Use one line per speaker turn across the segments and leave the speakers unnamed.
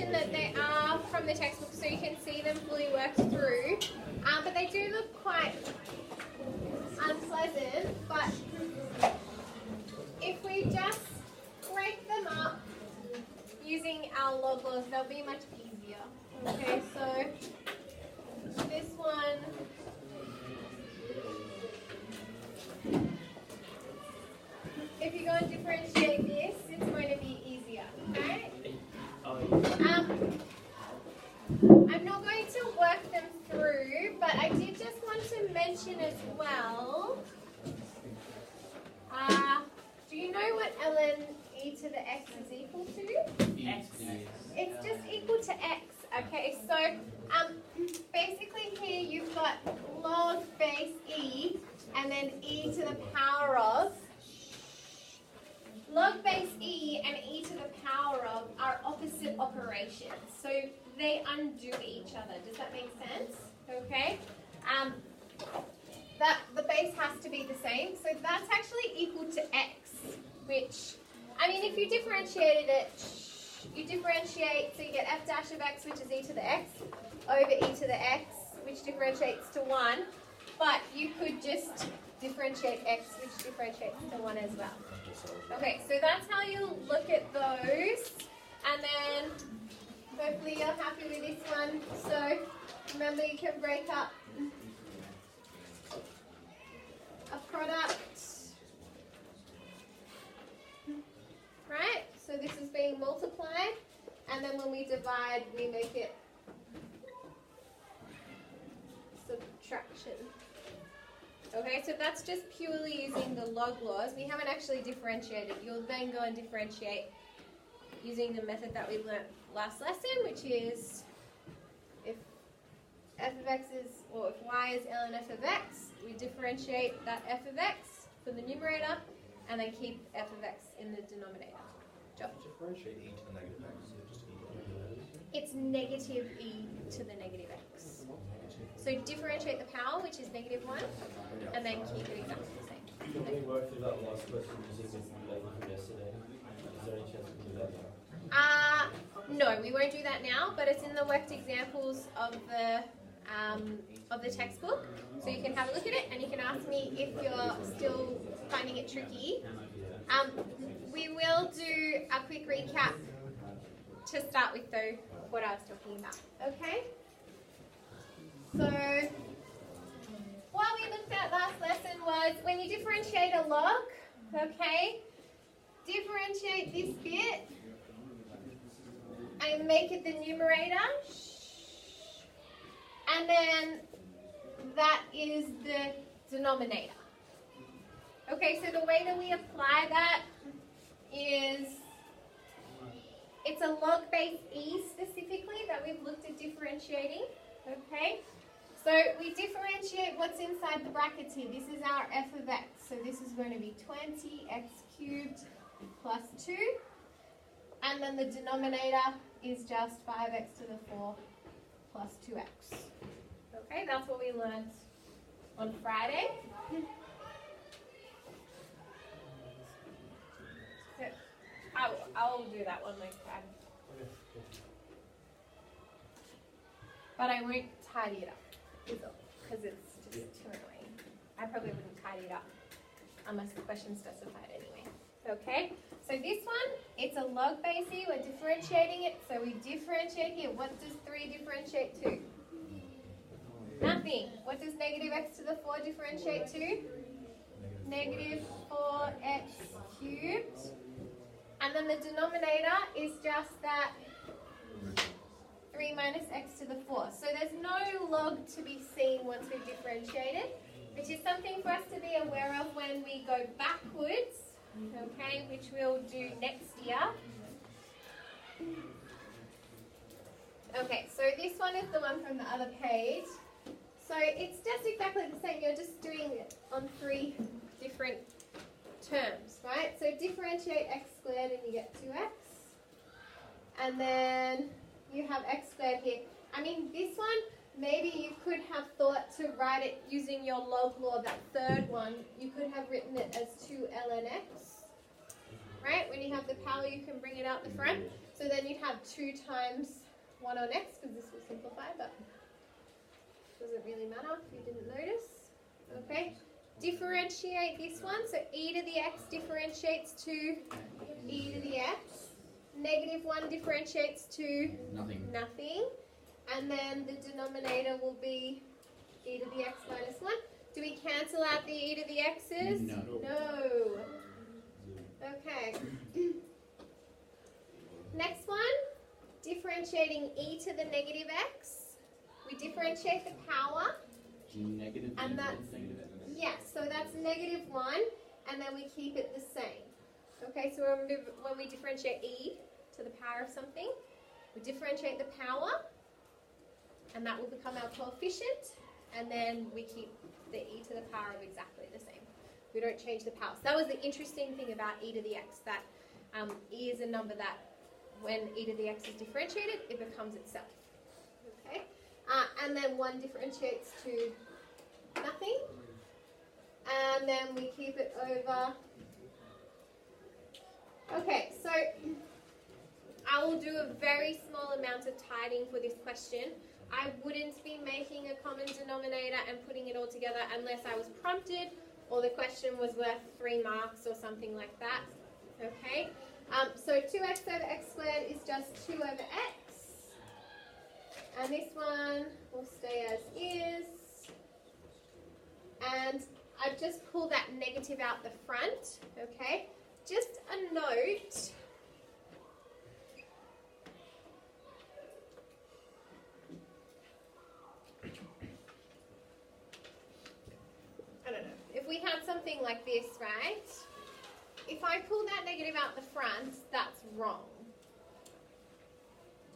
mention that they are from the textbook, so you can see them fully worked through. But they do look quite unpleasant. But if we just break them up using our log laws, they'll be much easier. Okay, so this one, if you go and differentiate this, it's going to be easier, okay? I'm not going to work them through, but I did just want to mention as well, do you know what ln e to the x is equal to? X. It's just equal to x, okay? So basically here you've got log base e and then e to the power of. Log base e and e to the power of are opposite operations, so they undo each other. Does that make sense? Okay. That the base has to be the same, so that's actually equal to x, which, I mean, if you differentiated it, you differentiate, so you get f dash of x, which is e to the x, over e to the x, which differentiates to 1, but you could just differentiate x, which differentiates to 1 as well. Okay, so that's how you look at those, and then hopefully you're happy with this one. So remember, you can break up a product, right? So this is being multiplied, and then when we divide, we make it subtraction. Okay, so that's just purely using the log laws. We haven't actually differentiated. You'll then go and differentiate using the method that we learnt last lesson, which is if f of x is, or if y is ln f of x, we differentiate that f of x for the numerator and then keep f of x in the denominator. Job.
Differentiate e to the negative x. Just e to the negative x.
It's negative e to the negative x. So differentiate the power, which is negative 1, and then keep it exactly the same.
Can we work through that last question using this label from yesterday? Is there any chance we can do that now?
No, we won't do that now, but it's in the worked examples of the textbook, so you can have a look at it, and you can ask me if you're still finding it tricky. We will do a quick recap to start with, though, what I was talking about. Okay? So, what we looked at last lesson was when you differentiate a log, okay, differentiate this bit and make it the numerator, and then that is the denominator. Okay, so the way that we apply that is, it's a log base e specifically that we've looked at differentiating, okay? So we differentiate what's inside the brackets here. This is our f of x, so this is going to be 20x cubed plus 2, and then the denominator is just 5x to the 4 plus 2x. Okay, that's what we learned on Friday. So I'll do that one next time. But I won't tidy it up, because it's just too annoying. I probably wouldn't tidy it up unless the question specified anyway. Okay, so this one, it's a log base e, we're differentiating it, so we differentiate here. What does 3 differentiate to? Nothing. What does negative x to the 4 differentiate to? Negative 4x cubed. And then the denominator is just that 3 minus x to the 4. So there's no log to be seen once we've differentiated, which is something for us to be aware of when we go backwards, okay, which we'll do next year. Okay, so this one is the one from the other page. So it's just exactly the same, you're just doing it on 3 different terms, right? So differentiate x squared and you get 2x. And then you have x squared here. I mean, this one, maybe you could have thought to write it using your log law, that third one, you could have written it as 2 ln x, right? When you have the power, you can bring it out the front. So then you'd have 2 times 1 on x, because this will simplify, but doesn't really matter if you didn't notice. Okay, differentiate this one. So e to the x differentiates to e to the x. Negative 1 differentiates to nothing. And then the denominator will be e to the x minus 1. Do we cancel out the e to the x's? No. Okay. Next one, differentiating e to the negative x. We differentiate the power.
Negative
and that's, yes, so that's negative 1, and then we keep it the same. Okay, so when we differentiate e to the power of something, we differentiate the power, and that will become our coefficient, and then we keep the e to the power of exactly the same. We don't change the power. So that was the interesting thing about e to the x, that e is a number that when e to the x is differentiated, it becomes itself. Okay, and then 1 differentiates to nothing, and then we keep it over. Okay, so I will do a very small amount of tidying for this question. I wouldn't be making a common denominator and putting it all together unless I was prompted or the question was worth 3 marks or something like that. Okay, so 2x over x squared is just 2 over x, and this one will stay as is. And I've just pulled that negative out the front, okay? Just a note. I don't know. If we had something like this, right? If I pull that negative out the front, that's wrong.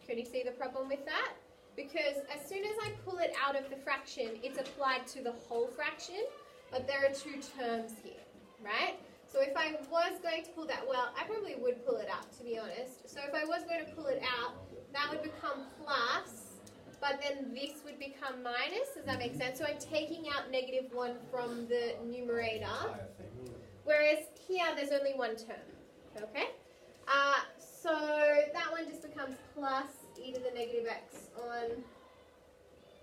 Can you see the problem with that? Because as soon as I pull it out of the fraction, it's applied to the whole fraction, but there are 2 terms here, right? So if I was going to pull that, well, I probably would pull it out, to be honest. So if I was going to pull it out, that would become plus, but then this would become minus. Does that make sense? So I'm taking out negative 1 from the numerator, whereas here there's only 1 term, okay? So that one just becomes plus e to the negative x on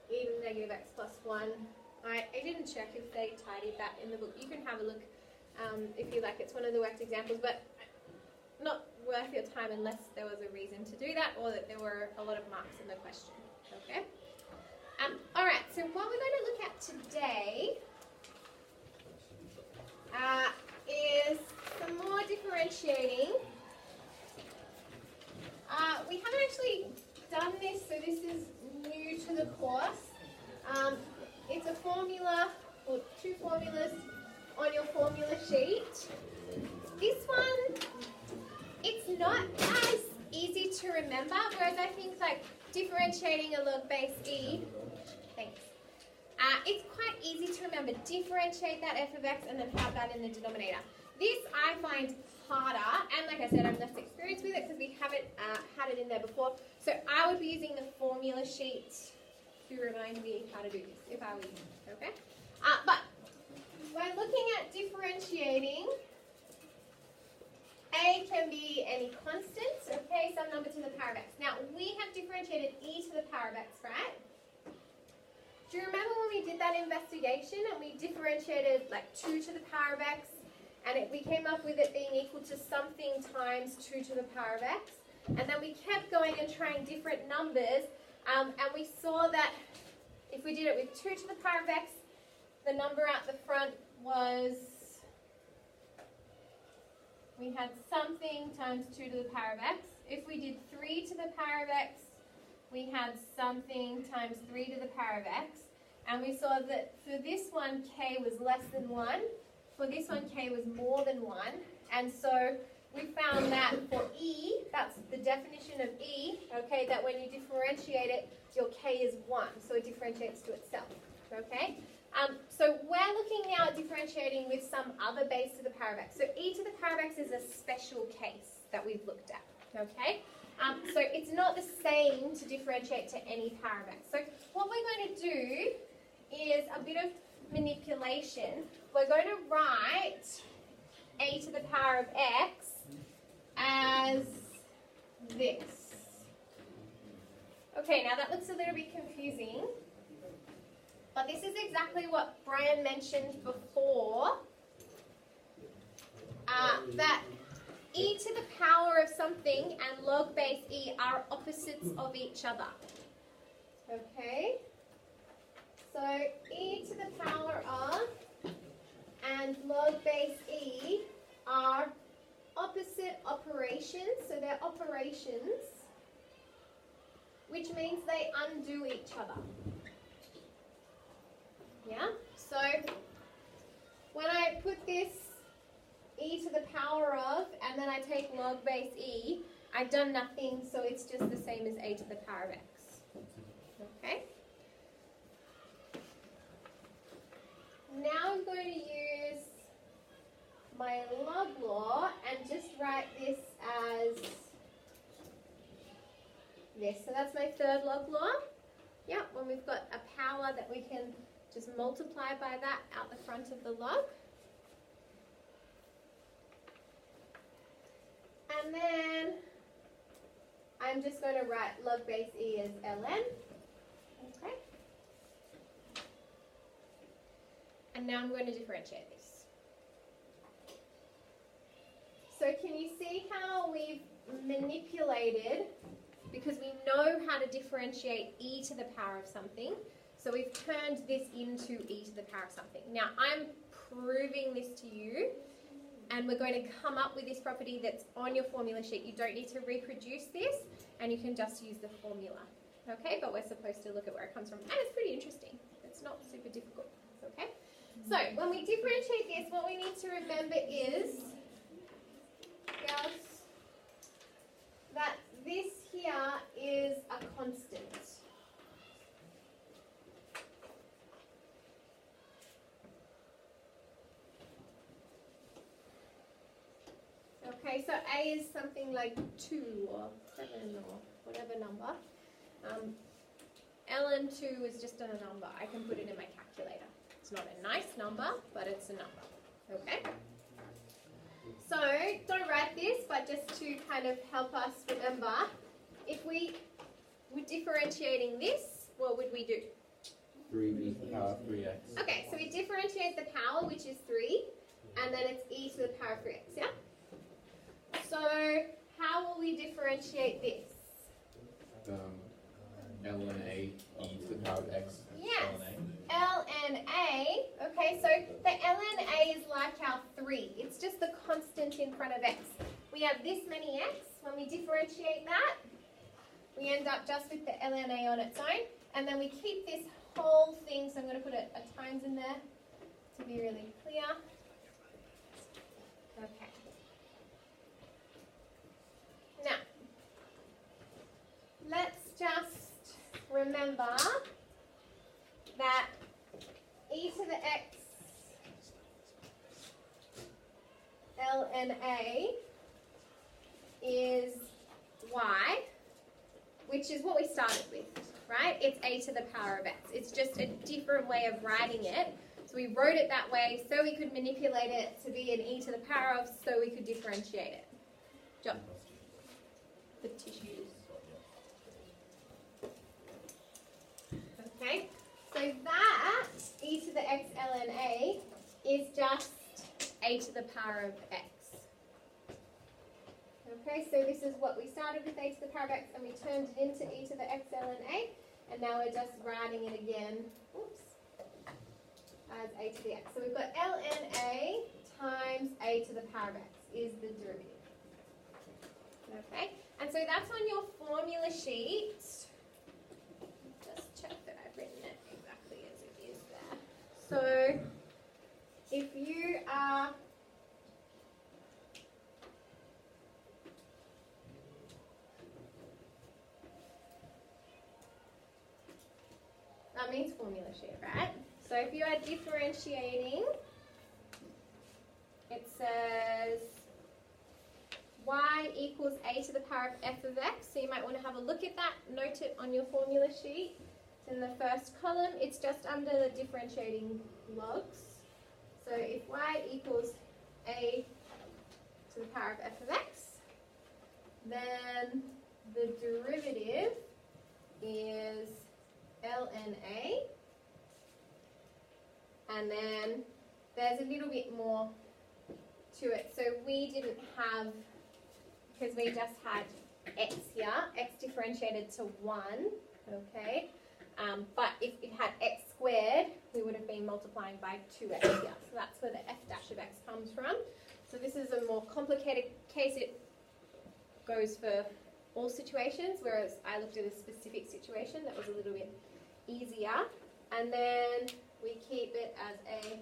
e to the negative x plus 1. I didn't check if they tidied that in the book. You can have a look if you like. It's one of the worked examples, but not worth your time unless there was a reason to do that or that there were a lot of marks in the question. Okay? Alright, so what we're going to look at today is some more differentiating. We haven't actually done this, so this is new to the course. It's a formula, or 2 formulas on your formula sheet. This one, it's not as easy to remember, whereas I think like differentiating a log base e, thanks. It's quite easy to remember. Differentiate that f of x and then have that in the denominator. This I find harder, and like I said, I'm less experienced with it because we haven't had it in there before. So I would be using the formula sheet to remind me how to do this if I were you, okay? But when looking at differentiating, a can be any constant, okay, some number to the power of x. Now, we have differentiated e to the power of x, right? Do you remember when we did that investigation and we differentiated like 2 to the power of x, and we came up with it being equal to something times 2 to the power of x? And then we kept going and trying different numbers, and we saw that if we did it with 2 to the power of x, the number out the front was, we had something times 2 to the power of x. If we did 3 to the power of x, we had something times 3 to the power of x. And we saw that for this one, k was less than 1. For this one, k was more than 1. And so we found that for e, that's the definition of e, okay, that when you differentiate it, your k is 1. So it differentiates to itself, okay? So we're looking now at differentiating with some other base to the power of x. So e to the power of x is a special case that we've looked at, okay? So it's not the same to differentiate to any power of x. So what we're going to do is a bit of manipulation. We're going to write a to the power of x as this. Okay, now that looks a little bit confusing, but this is exactly what Brian mentioned before, that e to the power of something and log base e are opposites of each other. Okay, so e to the power of and log base e are opposite operations, so they're operations, which means they undo each other. Yeah, so when I put this e to the power of and then I take log base e, I've done nothing, so it's just the same as a to the power of x. Okay? Now I'm going to use my log law and just write this as this. So that's my third log law. Yeah, when we've got a power that we can just multiply by that out the front of the log. And then I'm just going to write log base e as ln. Okay. And now I'm going to differentiate this. So can you see how we've manipulated, because we know how to differentiate e to the power of something, so we've turned this into e to the power of something. Now I'm proving this to you, and we're going to come up with this property that's on your formula sheet. You don't need to reproduce this, and you can just use the formula. Okay, but we're supposed to look at where it comes from, and it's pretty interesting. It's not super difficult. Okay, so when we differentiate this, what we need to remember is that this here is a constant. Okay, so a is something like 2 or 7 or whatever number. ln 2 is just a number. I can put it in my calculator. It's not a nice number, but it's a number. Okay? So, don't write this, but just to kind of help us remember, if we were differentiating this, what would we do?
3e to the power of 3x.
Okay, so we differentiate the power, which is 3, and then it's e to the power of 3x, yeah? So, how will we differentiate this?
ln a e to the power of x.
Yes, ln a. Okay, so the ln a is like our 3. It's just the constant in front of x. We have this many x. When we differentiate that, we end up just with the ln a on its own. And then we keep this whole thing, so I'm going to put a times in there to be really clear. Okay. Now, let's just remember that e to the x ln a is y, which is what we started with, right? It's a to the power of x. It's just a different way of writing it. So we wrote it that way so we could manipulate it to be an e to the power of, so we could differentiate it. John? The tissues. Okay, so that e to the x ln a is just a to the power of x. Okay, so this is what we started with, a to the power of x, and we turned it into e to the x ln a, and now we're just writing it again, as a to the x. So we've got ln a times a to the power of x is the derivative. Okay, and so that's on your formula sheet. Just check that I've written it exactly as it is there. So if you are that means formula sheet, right? So if you are differentiating, it says y equals a to the power of f of x. So you might want to have a look at that, note it on your formula sheet. It's in the first column. It's just under the differentiating logs. So if y equals a to the power of f of x, then the derivative is ln A, and then there's a little bit more to it. So we didn't have, because we just had x here, x differentiated to 1, okay? But if it had x squared, we would have been multiplying by 2x here. So that's where the f dash of x comes from. So this is a more complicated case. It goes for all situations, whereas I looked at a specific situation that was a little bit easier. And then we keep it as a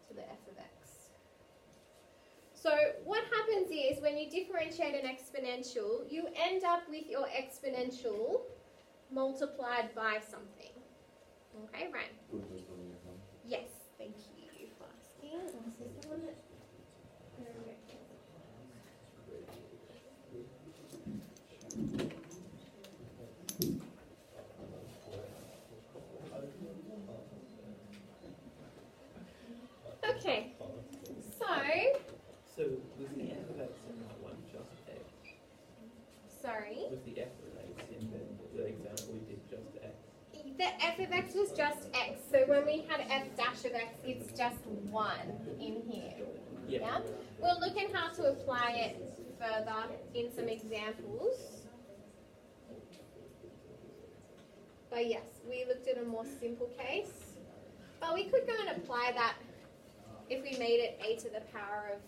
to the f of x. So what happens is when you differentiate an exponential, you end up with your exponential multiplied by something. Okay, right? Yes, thank you for asking. Okay,
So was the f of x in that one just x?
sorry.
Was the f of x in the example we did just x?
The f of x was just x, so when we had f dash of x, it's just 1 in here. Yeah? We'll look at how to apply it further in some examples. But yes, we looked at a more simple case. But we could go and apply that if we made it a to the power of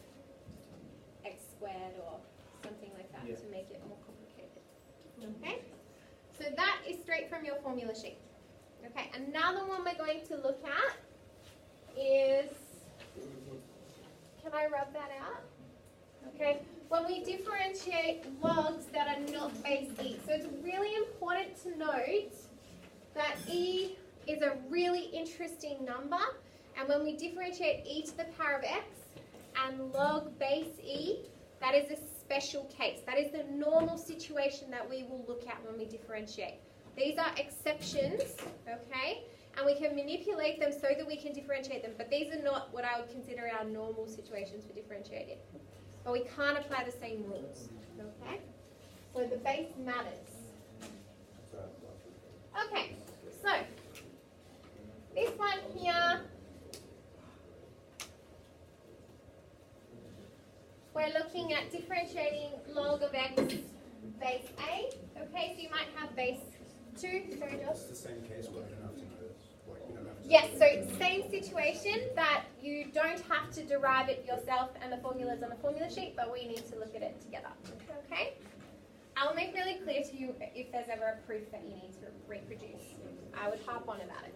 x squared or something like that to make it more complicated. Okay? So that is straight from your formula sheet. Okay, another one we're going to look at is, can I rub that out? Okay, when we differentiate logs that are not base e. So it's really important to note that e is a really interesting number, and when we differentiate e to the power of x and log base e, that is a special case. That is the normal situation that we will look at when we differentiate. These are exceptions, okay? And we can manipulate them so that we can differentiate them, but these are not what I would consider our normal situations for differentiating. But we can't apply the same rules, okay? So the base matters. Okay, so this one here, we're looking at differentiating log of x base a. Okay, so you might have base 2. Sorry, Josh.
It's the same case where I don't have to know this. Like, you don't have to
Yes, so same situation that you don't have to derive it yourself and the formula's on the formula sheet, but we need to look at it together. Okay? I'll make really clear to you if there's ever a proof that you need to reproduce. I would harp on about it.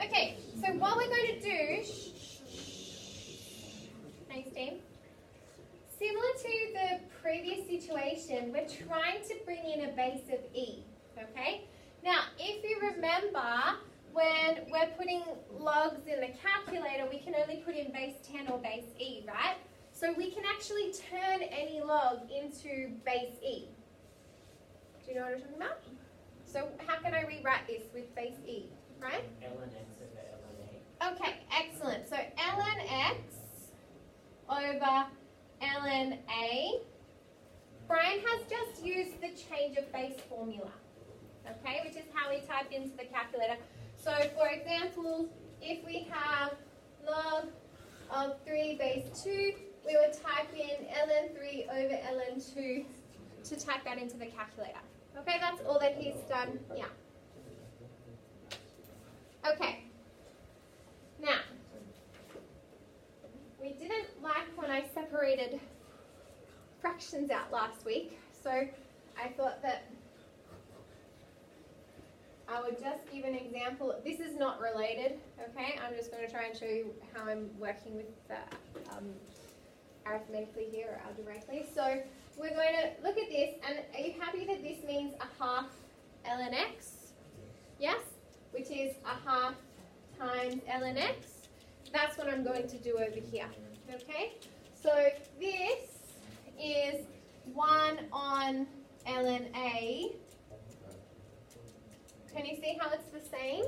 Okay, so what we're going to do, thanks team, similar to the previous situation, we're trying to bring in a base of e, okay? Now, if you remember, when we're putting logs in the calculator, we can only put in base 10 or base e, right? So we can actually turn any log into base e. Do you know what I'm talking about? So how can I rewrite this with base e, right?
ln x over ln a.
Okay, excellent. So ln x over ln a. Brian has just used the change of base formula, okay, which is how we type into the calculator. So for example, if we have log of 3 base 2, we would type in ln 3 over ln 2 to type that into the calculator. Okay, that's all that he's done. Yeah. Okay. Now, we didn't like when I separated fractions out last week, so I thought that I would just give an example. This is not related, okay? I'm just going to try and show you how I'm working with arithmetically here or algebraically. So we're going to look at this, and are you happy that this means a half ln x? Yes? Which is a half times ln x. That's what I'm going to do over here, okay? So this is 1 on ln a. Can you see how it's the same?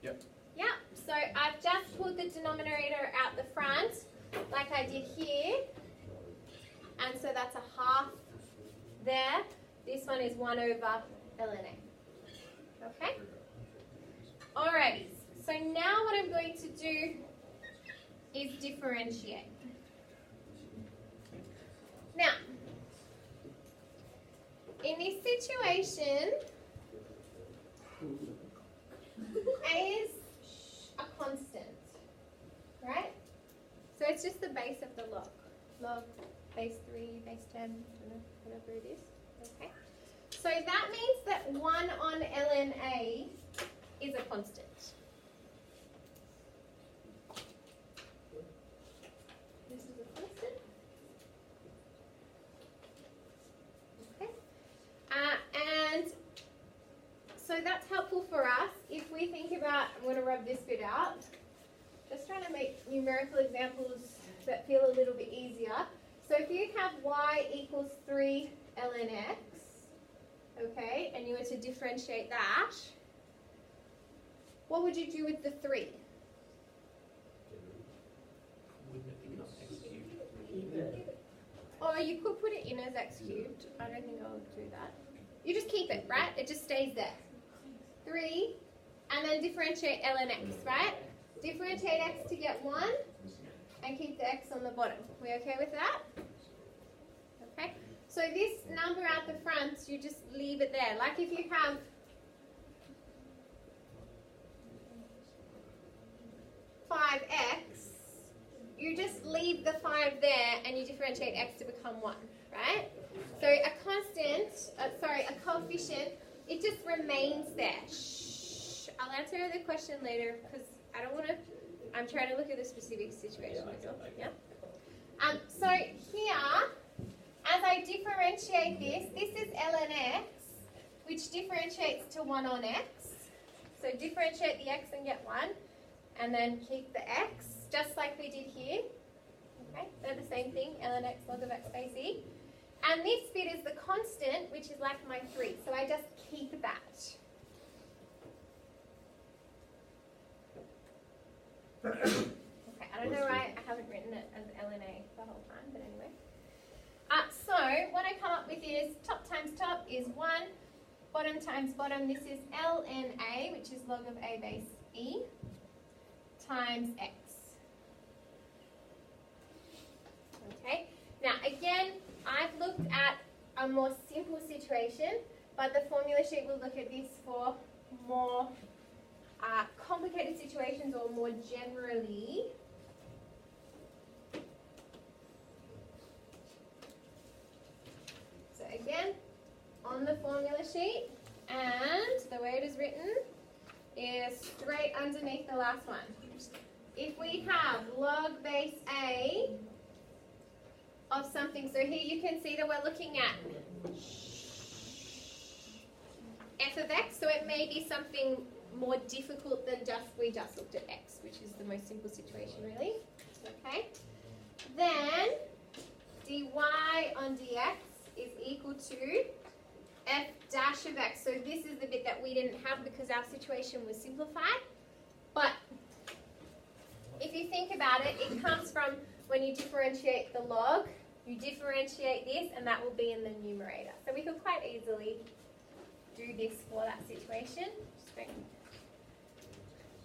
Yep.
Yep. So I've just pulled the denominator out the front, like I did here. And so that's a half there. This one is 1 over ln A. Okay? Alrighty, so now what I'm going to do is differentiate. Now, in this situation, A is a constant, right? So it's just the base of the log. Log base 3, base 10, whatever it is. Okay. So that means that 1 on ln A is a constant. This is a constant. Okay. And so that's helpful for us if we think about, I'm going to rub this bit out, just trying to make numerical examples that feel a little bit easier. So if you have y equals 3 ln x, okay, and you were to differentiate that, what would you do with the 3?
Wouldn't it become x cubed?
Or you could put it in as x cubed. I don't think I'll do that. You just keep it, right? It just stays there. 3, and then differentiate ln x, right? Differentiate x to get 1, and keep the x on the bottom. We okay with that? Okay. So this number at the front, you just leave it there. Like if you have x, you just leave the 5 there and you differentiate x to become 1, right? So a constant, a coefficient, it just remains there. Shh. I'll answer the question later because I don't want to, I'm trying to look at the specific situation myself. Yeah? So here, as I differentiate this is ln x, which differentiates to 1 on x. So differentiate the x and get 1, and then keep the x, just like we did here. Okay, they're the same thing, ln x log of x base e. And this bit is the constant, which is like my 3. So I just keep that. Okay, I don't know why I haven't written it as ln A the whole time, but anyway. So what I come up with is top times top is 1, bottom times bottom, this is ln A, which is log of A base E, times x. Okay, now again, I've looked at a more simple situation, but the formula sheet will look at this for more complicated situations or more generally. So again, on the formula sheet, and the way it is written is straight underneath the last one. If we have log base A of something, so here you can see that we're looking at f of x, so it may be something more difficult than we just looked at x, which is the most simple situation really. Okay, then dy on dx is equal to f dash of x. So this is the bit that we didn't have because our situation was simplified. But if you think about it, it comes from when you differentiate the log, you differentiate this, and that will be in the numerator. So we could quite easily do this for that situation. If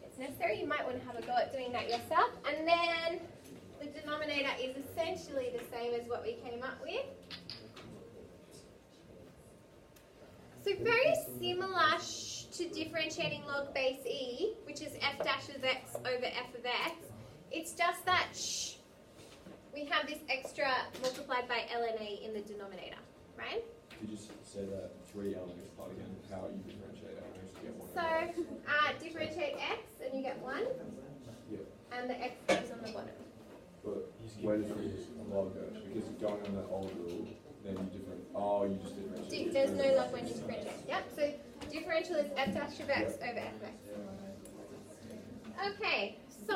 it's necessary, you might want to have a go at doing that yourself. And then the denominator is essentially the same as what we came up with. So very similar to differentiating log base e, which is f dash of x over f of x. It's just that we have this extra multiplied by ln A in the denominator, right?
Could you just say that 3 elements part again, how you differentiate it? You get 1.
So differentiate x and you get 1,
Yeah.
and the x goes on the bottom.
But where does the log go? Because going on that old rule, then you just differentiate.
There's no log when you differentiate. Yep, so differential is f dash of x over f of x. Okay, so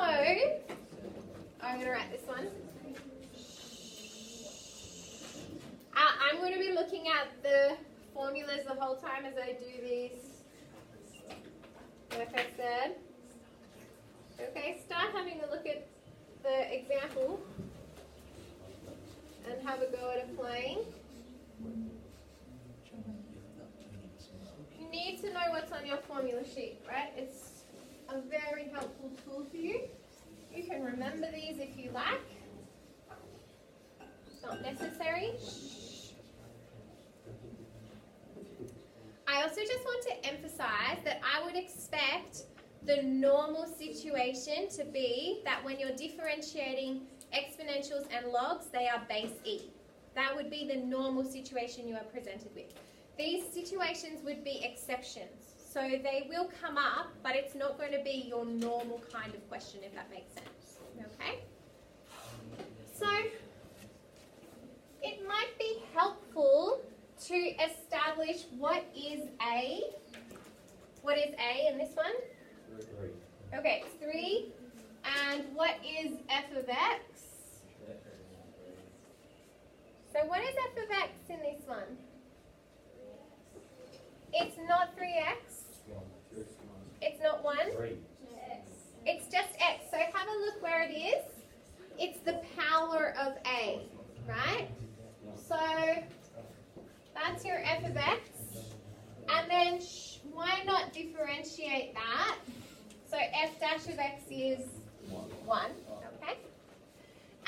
I'm going to write this one. I'm going to be looking at the formulas the whole time as I do these, like I said. Okay, start having a look at the example and have a go at applying. on your formula sheet, right? It's a very helpful tool for you. You can remember these if you like. It's not necessary. I also just want to emphasize that I would expect the normal situation to be that when you're differentiating exponentials and logs, they are base E. That would be the normal situation you are presented with. These situations would be exceptions. So they will come up, but it's not going to be your normal kind of question, if that makes sense. Okay? So it might be helpful to establish what is A. What is A in this one?
3.
Okay, it's 3. And what is f of x? So what is f of x in this one? It's not 3x. It's not 1.
3.
It's just x. So have a look where it is. It's the power of a, right? So that's your f of x. And then why not differentiate that? So f dash of x is 1. Okay?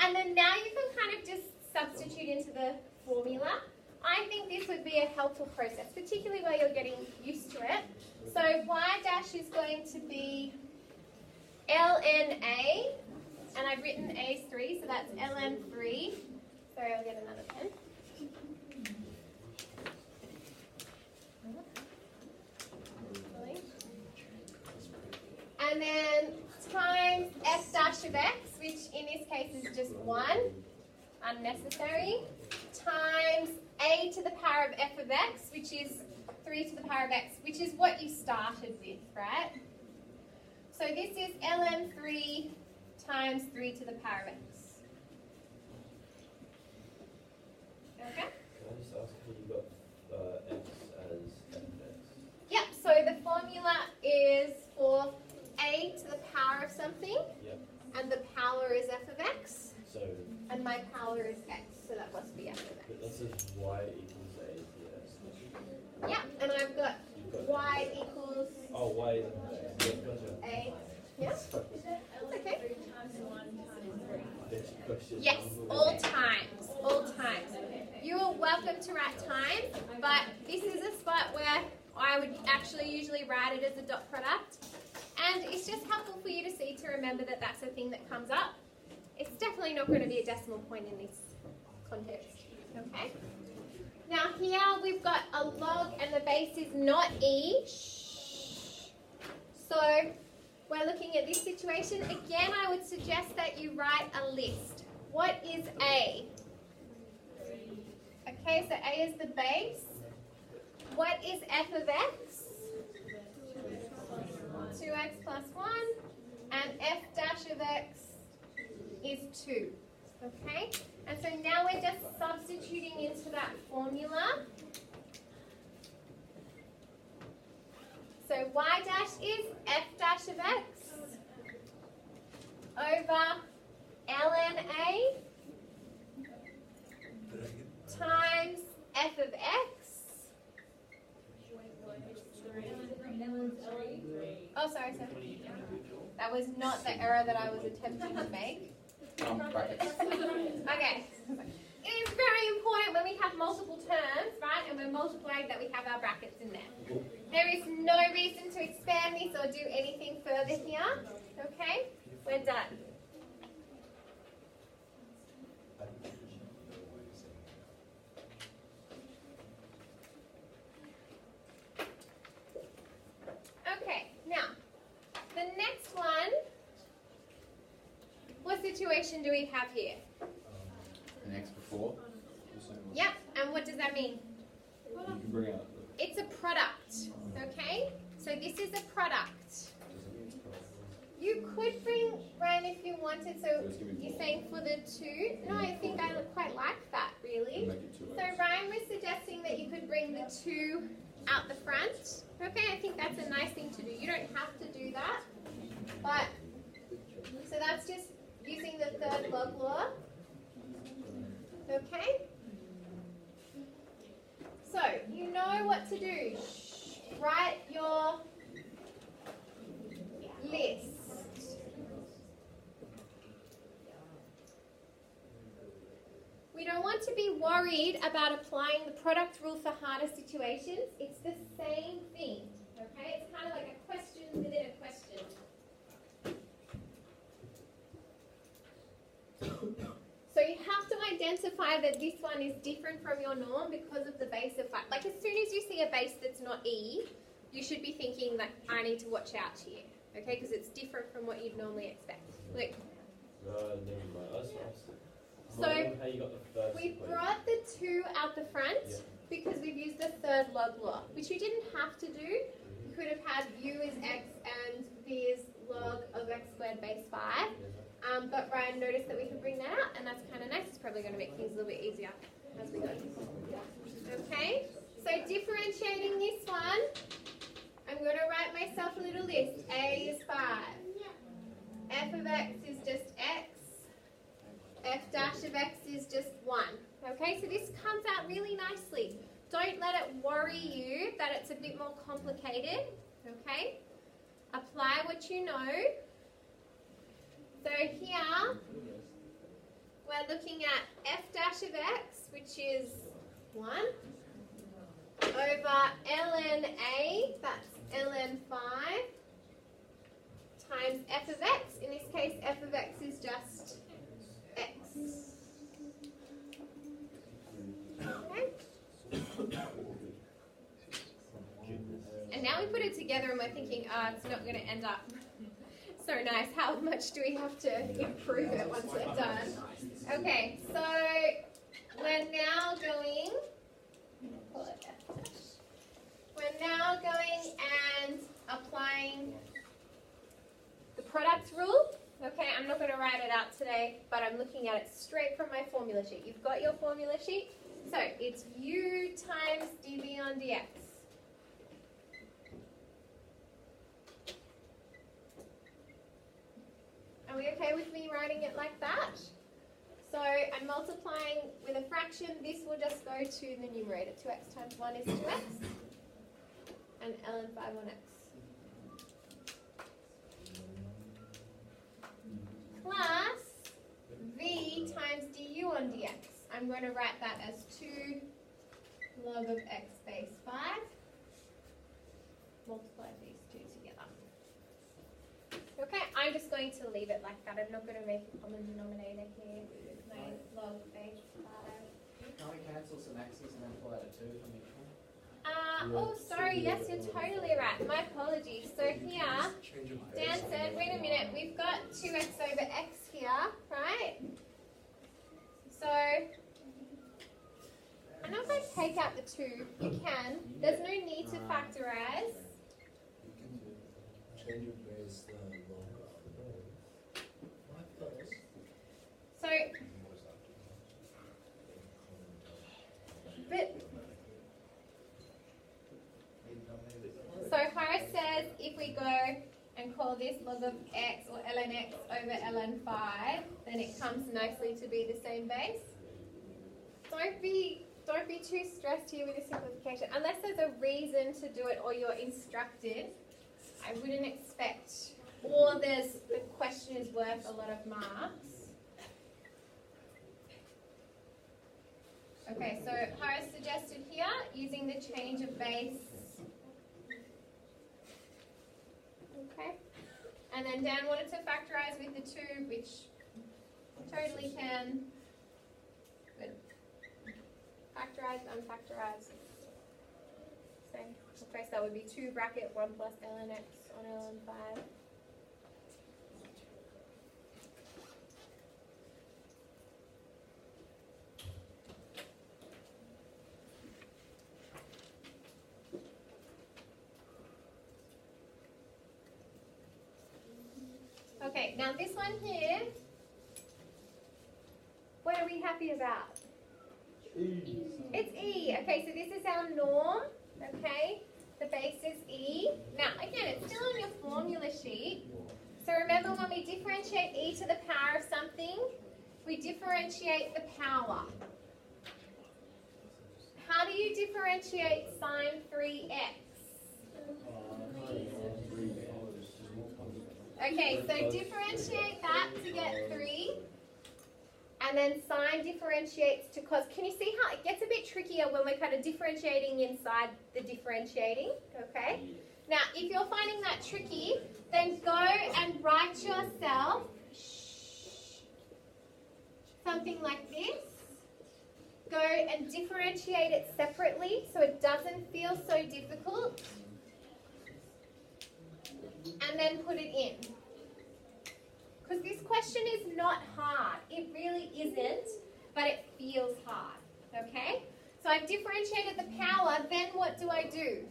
And then now you can kind of just substitute into the formula. I think this would be a helpful process, particularly while you're getting used to it. So y dash is going to be ln a, and I've written a is 3, so that's ln 3. Sorry, I'll get another pen. And then times f dash of x, which in this case is just 1, unnecessary, times a to the power of f of x, which is 3 to the power of x, which is what you started with, right? So this is ln 3 times 3 to the power of x. Okay?
Can I just ask how you got x as f of x?
Yep, so the formula is for a to the power of something,
Yep.
and the power is f of x,
So,
and my power is x, so that must be f of
but
x.
that says y equals a here.
Yep, and I've got
You've got
y equals
Oh, y is a. Yeah, gotcha.
a. Yeah, that's okay.
Next question.
Yes, all times, all times. You are welcome to write times, but this is a spot where I would actually usually write it as a dot product. And it's just helpful for you to see, to remember that that's a thing that comes up. It's definitely not going to be a decimal point in this context. Okay? Now here we've got a log and the base is not E. So we're looking at this situation. Again, I would suggest that you write a list. What is A? Okay, so A is the base. What is f of x? 2x plus 1. And f dash of x is 2. Okay? And so now we're just substituting into that formula. So y dash is f dash of x over ln a times f of x. Oh, sorry. That was not the error that I was attempting to make.
Brackets.
Okay. It is very important when we have multiple terms, right, and we're multiplying that we have our brackets in there. There is no reason to expand this or do anything further here. Okay? We're done. Okay, now, the next one, what situation do we have here?
An X before.
Yep, and what does that mean?
You can bring out
It's a product, okay? So this is a product. You could bring, Ryan, if you wanted, so you're saying for the 2? No, I think I quite like that, really.
make it 2x.
So Ryan was suggesting that you could bring the 2 out the front. Okay, I think that's a nice thing to do. You don't have to do that, but, so that's just using the third log law. Okay? So, you know what to do. Write your want to be worried about applying the product rule for harder situations, it's the same thing. Okay? It's kind of like a question within a question. So you have to identify that this one is different from your norm because of the base of 5. Like as soon as you see a base that's not E, you should be thinking that I need to watch out here. Okay? Because it's different from what you'd normally expect. Look.
Never mind. That's
So
how you got the first
we
equation.
brought the 2 out the front
Yeah.
because we've used the third log law, which you didn't have to do. You could have had u is x and v is log of x squared base 5. But Ryan noticed that we could bring that out, and that's kind of nice. It's probably going to make things a little bit easier as we go. Okay, so differentiating this one, I'm going to write myself a little list. A is 5. F of x is just x. F dash of x is just 1. Okay, so this comes out really nicely. Don't let it worry you that it's a bit more complicated. Okay, apply what you know. So here, we're looking at f dash of x, which is 1, over ln a, that's ln 5, times f of x. In this case, f of x is just x. Okay? And now we put it together and we're thinking, it's not going to end up so nice. How much do we have to improve it once we're done? Okay, so we're now going, and applying the product rule. Okay, I'm not going to write it out today, but I'm looking at it straight from my formula sheet. You've got your formula sheet. So it's u times dv on dx. Are we okay with me writing it like that? So I'm multiplying with a fraction. This will just go to the numerator. 2x times 1 is 2x. And ln 5 on x. Plus v times du on dx. I'm going to write that as 2 log of x base 5. Multiply these two together. Okay, I'm just going to leave it like that. I'm not going to make a common denominator here with my log base 5.
Can we cancel some x's and then pull out a 2 from each one?
Oh, sorry, yes, you're totally right. My apologies. So here, Dan said, wait a minute, we've got 2x over x here, right? So, I know if I take out the 2, you can. There's no need to factorize. So, so Horace says if we go and call this log of x or ln x over ln 5, then it comes nicely to be the same base. Don't be too stressed here with the simplification. Unless there's a reason to do it or you're instructed, I wouldn't expect, or the question is worth a lot of marks. Okay, so Horace suggested here, using the change of base. Okay, and then Dan wanted to factorize with the 2, which totally can. Good. Factorize, unfactorize. Same. Okay, so that would be 2 bracket 1 plus ln x on ln 5. Okay, now this one here, what are we happy about?
E.
It's E. Okay, so this is our norm, okay? The base is E. Now, again, it's still on your formula sheet. So remember when we differentiate E to the power of something, we differentiate the power. How do you differentiate sine 3x? Okay, so differentiate that to get 3, And then sine differentiates to cos. Can you see how it gets a bit trickier when we're kind of differentiating inside the differentiating? Okay. Now, if you're finding that tricky, then go and write yourself something like this. Go and differentiate it separately so it doesn't feel so difficult. And then put it in. Because this question is not hard. It really isn't, but it feels hard. Okay? So I've differentiated the power, then what do I do?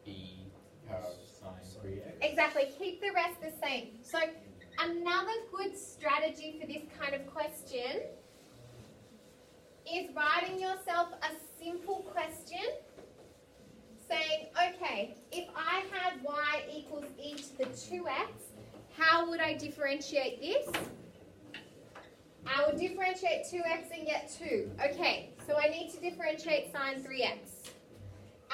E power sine 3x.
Exactly. Keep the rest the same. So another good strategy for this kind of question is writing yourself a simple question saying, okay, if I had y equals e to the 2x, how would I differentiate this? I would differentiate 2x and get 2. Okay, so I need to differentiate sine 3x.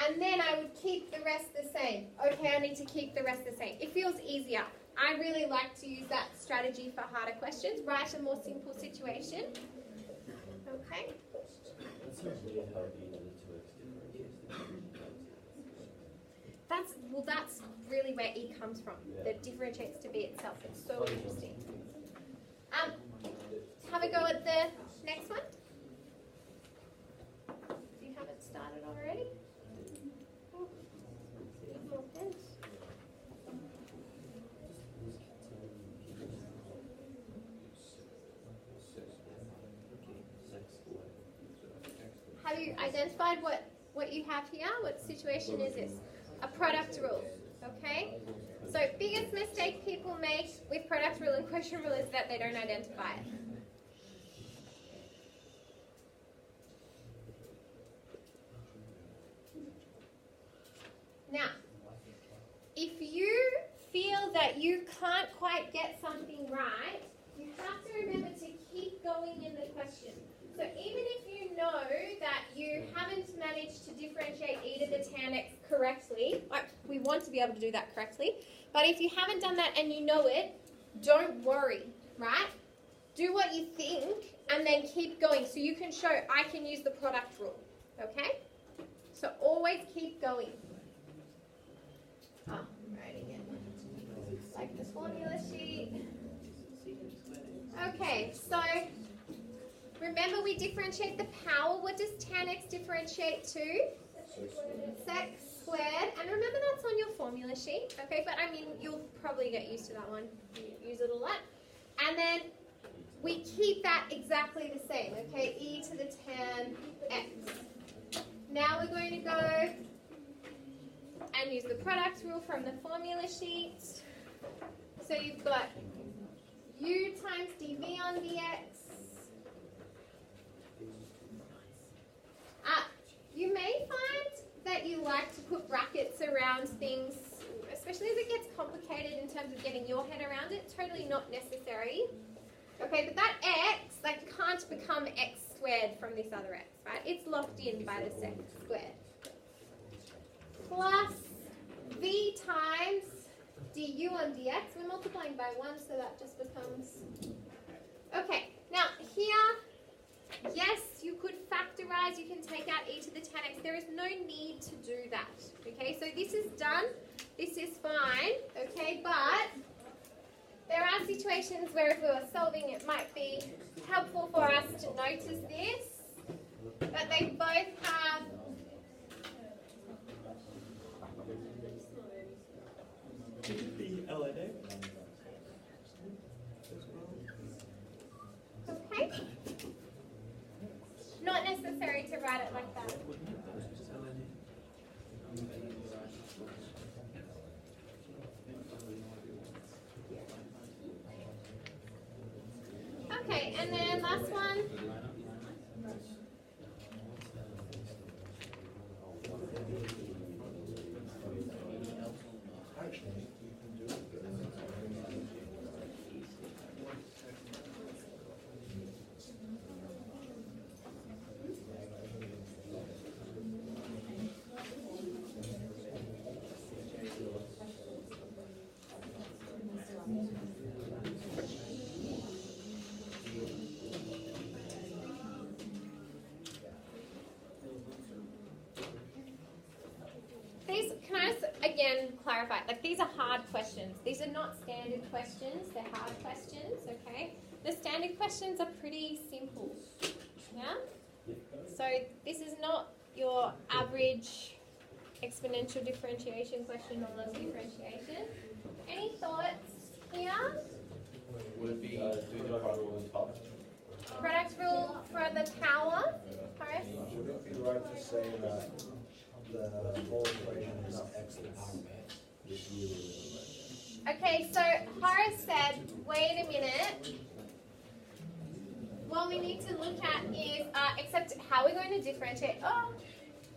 And then I would keep the rest the same. Okay, I need to keep the rest the same. It feels easier. I really like to use that strategy for harder questions. Write a more simple situation. Okay.
That's not really how e to the 2x differentiates.
That's really where e comes from. That differentiates to b itself. It's so interesting. Have a go at the next one. If you haven't started already. Oh, need more pens. Have you identified what you have here? What situation is this? A product rule, okay? So biggest mistake people make with product rule and question rule is that they don't identify it. Now, if you feel that you can't quite get something right, you have to remember to keep going in the question. So even if you know that you haven't managed to differentiate e to the tan x correctly, we want to be able to do that correctly, but if you haven't done that and you know it, don't worry, right? Do what you think and then keep going so you can show I can use the product rule, okay? So always keep going. Oh, I'm writing it like the formula sheet. Okay, so remember we differentiate the power. What does tan x differentiate to? Sec squared. And remember that's on your formula sheet. Okay, but I mean you'll probably get used to that one. You use it a lot. And then we keep that exactly the same. Okay, e to the tan x. Now we're going to go and use the product rule from the formula sheet. So you've got u times dv on dx. You may find that you like to put brackets around things, especially as it gets complicated in terms of getting your head around it. Totally not necessary. Okay, but that x, can't become x squared from this other x, right? It's locked in by the sec squared. Plus v times du on dx. We're multiplying by 1, so that just becomes... Okay, now here, yes, you could factorize. You can take out e to the tan x. There is no need to do that. Okay, so this is done. This is fine. Okay, but there are situations where if we were solving, it might be helpful for us to notice this, that they both have okay. Not necessary to write it like that. Okay, and then last one. right, like these are hard questions. These are not standard questions, they're hard questions, okay? The standard questions are pretty simple, yeah? So this is not your average exponential differentiation question or log differentiation. Any thoughts here?
Would it be do the product rule on top?
Product rule for the power, Horace?
Would it be right to say that the whole equation is x to the power of x?
Okay, so Horace said, wait a minute. What we need to look at is, except how we're going to differentiate, how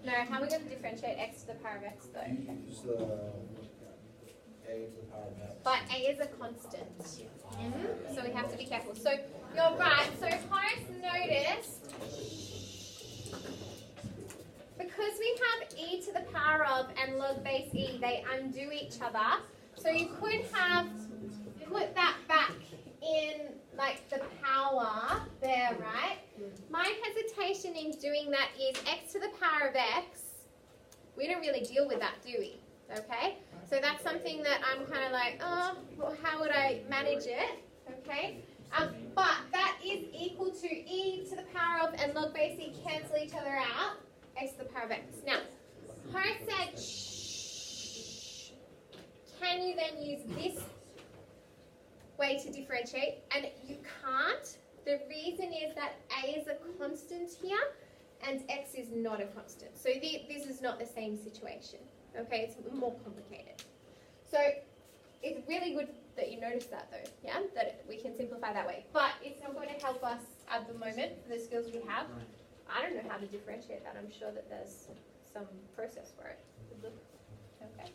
we're going to differentiate x to the power of x though.
Use the a to the power of x.
But a is a constant. So we have to be careful. So you're right. So Horace noticed, because we have e to the power of and log base e, they undo each other. So you could have put that back in like the power there, right? My hesitation in doing that is x to the power of x. We don't really deal with that, do we? Okay? So that's something that I'm kind of like, well, how would I manage it? Okay? But that is equal to e to the power of and log base e cancel each other out, x to the power of x. Now, Horace said, shh. Can you then use this way to differentiate? And you can't. The reason is that a is a constant here and x is not a constant. So this is not the same situation. Okay, it's more complicated. So it's really good that you noticed that though, yeah? That we can simplify that way. But it's not going to help us at the moment for the skills we have. I don't know how to differentiate that. I'm sure that there's some process for it. Okay.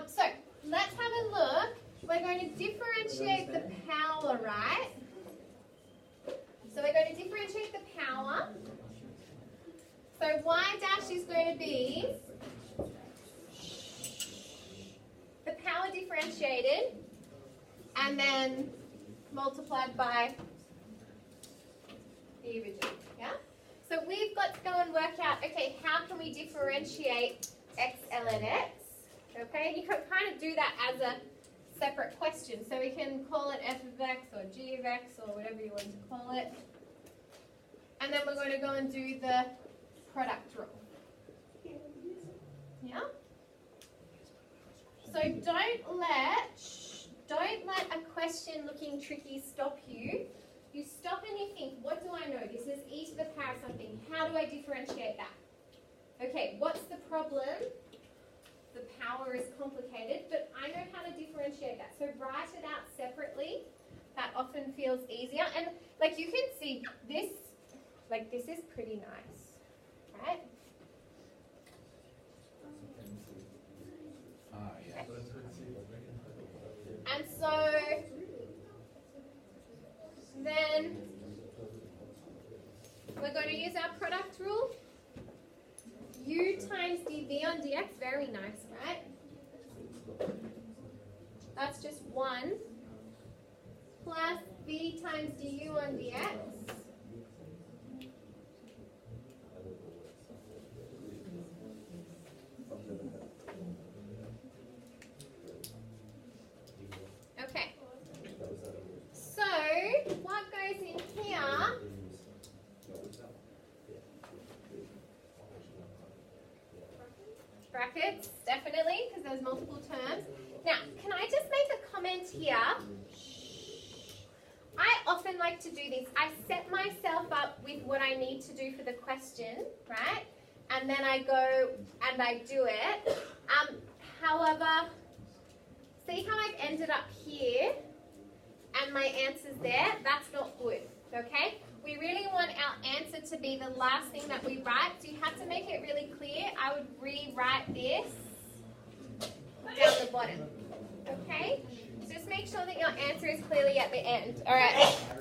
So let's have a look. We're going to differentiate the power, right? So we're going to differentiate the power. So y dash is going to be the power differentiated and then multiplied by the original, yeah? So we've got to go and work out, okay, how can we differentiate x ln x? Okay, and you can kind of do that as a separate question. So we can call it f of x or g of x or whatever you want to call it. And then we're going to go and do the product rule. Yeah? So don't let a question looking tricky stop you. You stop and you think, what do I know? This is e to the power of something. How do I differentiate that? Okay, what's the problem? The power is complicated, but I know how to differentiate that. So write it out separately. That often feels easier. And like you can see this, like this is pretty nice, right?
Yeah.
And so then we're going to use our product rule. U times dv on dx, very nice, right? That's just 1 plus v times du on dx. Okay. So what goes in here? Brackets, definitely, because there's multiple terms. Now, can I just make a comment here? I often like to do this. I set myself up with what I need to do for the question, right? And then I go and I do it. However, see how I've ended up here and my answer's there? That's not good, okay? We really want our answer to be the last thing that we write. So you have to make it really clear. I would rewrite this down the bottom, okay? So just make sure that your answer is clearly at the end. All right.